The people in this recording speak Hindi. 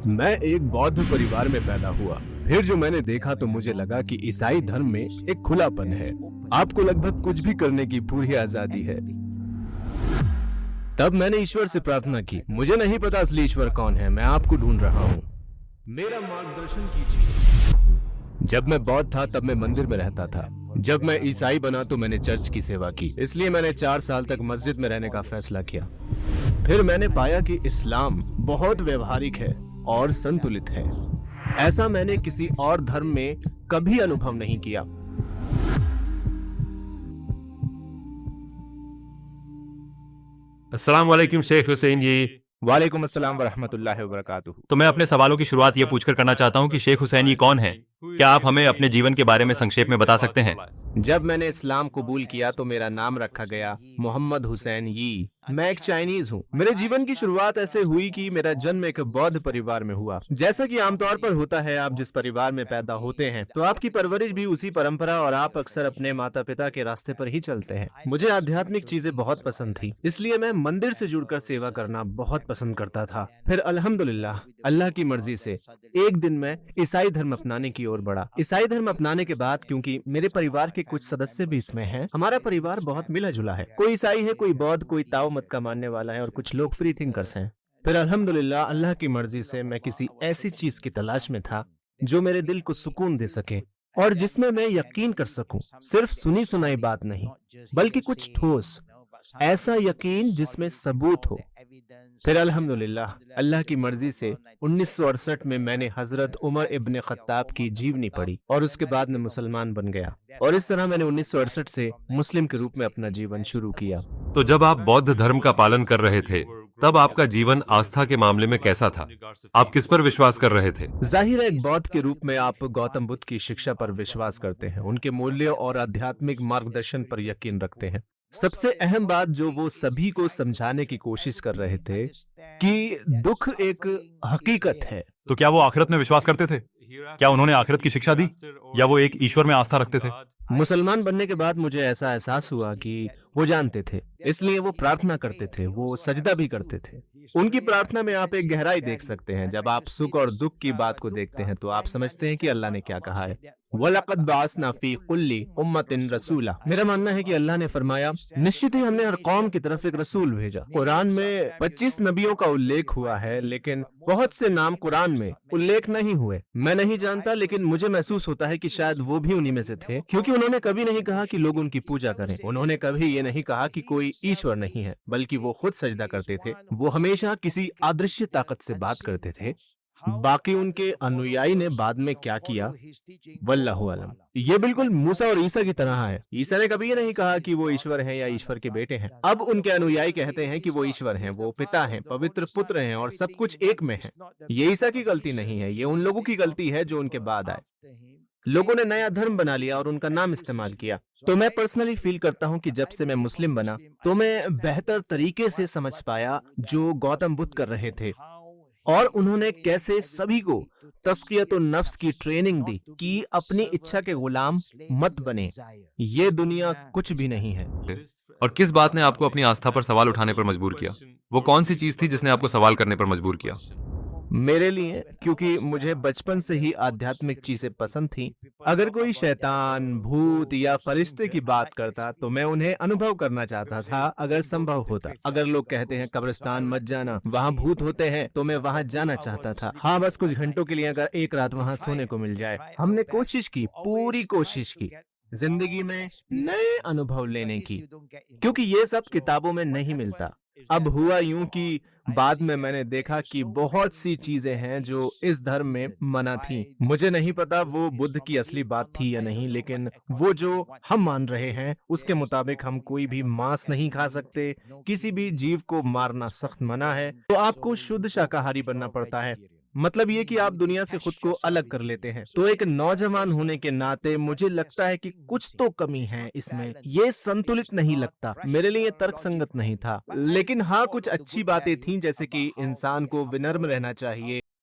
मैं एक बौद्ध परिवार में पैदा हुआ। फिर जो मैंने देखा तो मुझे लगा कि ईसाई धर्म में एक खुलापन है। आपको लगभग कुछ भी करने की पूरी आजादी है। तब मैंने ईश्वर से प्रार्थना की, मुझे नहीं पता असली ईश्वर कौन है, मैं आपको ढूंढ रहा हूँ, मेरा मार्गदर्शन कीजिए। जब मैं बौद्ध था तब मैं मंदिर में रहता था। जब मैं ईसाई बना तो मैंने चर्च की सेवा की, इसलिए मैंने 4 साल तक मस्जिद में रहने का फैसला किया। फिर मैंने पाया कि इस्लाम बहुत व्यवहारिक है और संतुलित है। ऐसा मैंने किसी और धर्म में कभी अनुभव नहीं किया। अस्सलाम वालेकुम शेख हुसैन जी। वालेकुम अस्सलाम वरहमतुल्लाहि वबरकातुहू। तो मैं अपने सवालों की शुरुआत ये पूछकर करना चाहता हूँ कि शेख हुसैन ये कौन है? क्या आप हमें अपने जीवन के बारे में संक्षेप में बता सकते हैं? जब मैंने इस्लाम कबूल किया तो मेरा नाम रखा गया मोहम्मद हुसैन यी। मैं एक चाइनीज हूँ। मेरे जीवन की शुरुआत ऐसे हुई कि मेरा जन्म एक बौद्ध परिवार में हुआ। जैसा कि आमतौर पर होता है, आप जिस परिवार में पैदा होते हैं तो आपकी परवरिश भी उसी परंपरा और आप अक्सर अपने माता पिता के रास्ते पर ही चलते हैं। मुझे आध्यात्मिक चीजें बहुत पसंद थी, इसलिए मैं मंदिर से जुड़कर सेवा करना बहुत पसंद करता था। फिर अल्हम्दुलिल्लाह अल्लाह की मर्जी से एक दिन मैं ईसाई धर्म अपनाने की ओर बढ़ा। ईसाई धर्म अपनाने के बाद, क्योंकि मेरे परिवार के कुछ सदस्य भी इसमें हैं, हमारा परिवार बहुत मिला जुला है। कोई ईसाई है, कोई बौद्ध, कोई ताओ मत का मानने वाला है और कुछ लोग फ्री थिंकर्स हैं। फिर अल्हम्दुलिल्लाह अल्लाह की मर्जी से मैं किसी ऐसी चीज की तलाश में था जो मेरे दिल को सुकून दे सके और जिसमें मैं यकीन कर सकूं। सिर्फ सुनी सुनाई बात नहीं, बल्कि कुछ ठोस, ऐसा यकीन जिसमें सबूत हो। फिर अल्हम्दुलिल्लाह अल्लाह की मर्जी से 1968 में मैंने हजरत उमर इब्न खत्ताब की जीवनी पढ़ी और उसके बाद मैं मुसलमान बन गया और इस तरह मैंने 1968 से मुस्लिम के रूप में अपना जीवन शुरू किया। तो जब आप बौद्ध धर्म का पालन कर रहे थे तब आपका जीवन आस्था के मामले में कैसा था? आप किस पर विश्वास कर रहे थे? जाहिर है, एक बौद्ध के रूप में आप गौतम बुद्ध की शिक्षा पर विश्वास करते हैं, उनके मूल्यों और आध्यात्मिक मार्गदर्शन पर यकीन रखते हैं। सबसे अहम बात जो वो सभी को समझाने की कोशिश कर रहे थे कि दुख एक हकीकत है। तो क्या वो आखिरत में विश्वास करते थे? क्या उन्होंने आखिरत की शिक्षा दी या वो एक ईश्वर में आस्था रखते थे? मुसलमान बनने के बाद मुझे ऐसा एहसास हुआ कि वो जानते थे, इसलिए वो प्रार्थना करते थे, वो सजदा भी करते थे। उनकी प्रार्थना में आप एक गहराई देख सकते हैं। जब आप सुख और दुख की बात को देखते हैं तो आप समझते हैं कि अल्लाह ने क्या कहा है। वलक़द बाअसना फी कुल्ली उम्मतिन रसूला। मेरा मानना है कि अल्लाह ने फरमाया, निश्चित ही हमने हर कौम की तरफ एक रसूल भेजा। कुरान में 25 नबियों का उल्लेख हुआ है, लेकिन बहुत से नाम कुरान में उल्लेख नहीं हुए। मैं नहीं जानता, लेकिन मुझे महसूस होता है कि शायद वो भी उन्हीं में से थे, क्योंकि उन्होंने कभी नहीं कहा कि लोग उनकी पूजा करें। उन्होंने कभी ये नहीं कहा कि कोई ईश्वर नहीं है, बल्कि वो खुद सजदा करते थे। वो हमेशा किसी अदृश्य ताकत से बात करते थे। बाकी उनके अनुयायी ने बाद में क्या किया, वल्लाहु आलम। ये बिल्कुल मूसा और ईसा की तरह है। ईसा ने कभी ये नहीं कहा कि वो ईश्वर हैं या ईश्वर के बेटे हैं। अब उनके अनुयायी कहते हैं कि वो ईश्वर हैं, वो पिता हैं, पवित्र पुत्र हैं और सब कुछ एक में है। ये ईसा की गलती नहीं है, ये उन लोगों की गलती है जो उनके बाद आए। लोगों ने नया धर्म बना लिया और उनका नाम इस्तेमाल किया। तो मैं पर्सनली फील करता हूँ कि जब से मैं मुस्लिम बना तो मैं बेहतर तरीके से समझ पाया जो गौतम बुद्ध कर रहे थे और उन्होंने कैसे सभी को तस्कियत नफ्स की ट्रेनिंग दी कि अपनी इच्छा के गुलाम मत बने। ये दुनिया कुछ भी नहीं है। और किस बात ने आपको अपनी आस्था पर सवाल उठाने पर मजबूर किया? वो कौन सी चीज थी जिसने आपको सवाल करने पर मजबूर किया? मेरे लिए, क्योंकि मुझे बचपन से ही आध्यात्मिक चीजें पसंद थीं। अगर कोई शैतान, भूत या फरिश्ते की बात करता तो मैं उन्हें अनुभव करना चाहता था, अगर संभव होता। अगर लोग कहते हैं कब्रिस्तान मत जाना, वहाँ भूत होते हैं, तो मैं वहाँ जाना चाहता था। हाँ, बस कुछ घंटों के लिए, अगर एक रात वहाँ सोने को मिल जाए। हमने कोशिश की, पूरी कोशिश की, जिंदगी में नए अनुभव लेने की, क्योंकि ये सब किताबों में नहीं मिलता। अब हुआ यूं कि बाद में मैंने देखा कि बहुत सी चीजें हैं जो इस धर्म में मना थी। मुझे नहीं पता वो बुद्ध की असली बात थी या नहीं, लेकिन वो जो हम मान रहे हैं उसके मुताबिक हम कोई भी मांस नहीं खा सकते, किसी भी जीव को मारना सख्त मना है, तो आपको शुद्ध शाकाहारी बनना पड़ता है। मतलब ये कि आप दुनिया से खुद को अलग कर लेते हैं। तो एक नौजवान होने के नाते मुझे लगता है कि कुछ तो कमी है इसमें, ये संतुलित नहीं लगता। मेरे लिए तर्क संगत नहीं था, लेकिन हाँ, कुछ अच्छी बातें थीं, जैसे कि इंसान को विनम्र रहना चाहिए,